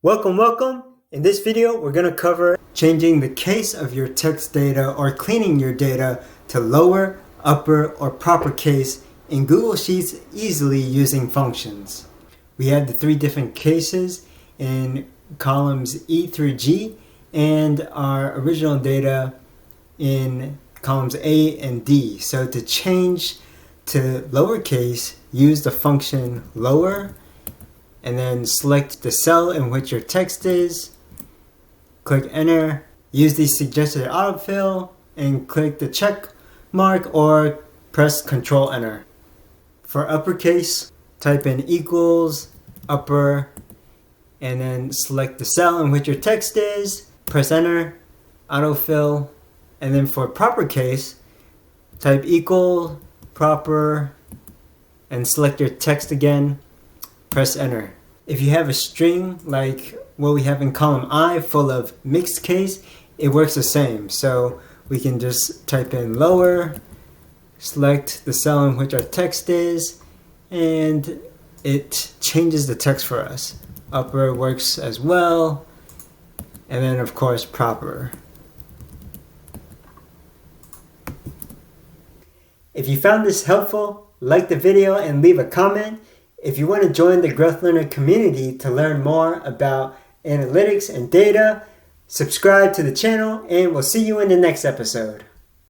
Welcome, welcome. In this video, we're going to cover changing the case of your text data or cleaning your data to lower, upper, or proper case in Google Sheets easily using functions. We have the three different cases in columns E through G and our original data in columns A and D. So to change to lowercase, use the function lower and then select the cell in which your text is, click enter, use the suggested autofill, and click the check mark or press Control Enter. For uppercase, type in equals, upper, and then select the cell in which your text is, press enter, autofill, and then for proper case, type equal, proper, and select your text again, press enter. If you have a string like what we have in column I full of mixed case, it works the same. So we can just type in lower, select the cell in which our text is, and it changes the text for us. Upper works as well, and then of course proper. If you found this helpful, like the video and leave a comment. If you want to join the Growth Learner community to learn more about analytics and data, subscribe to the channel and we'll see you in the next episode.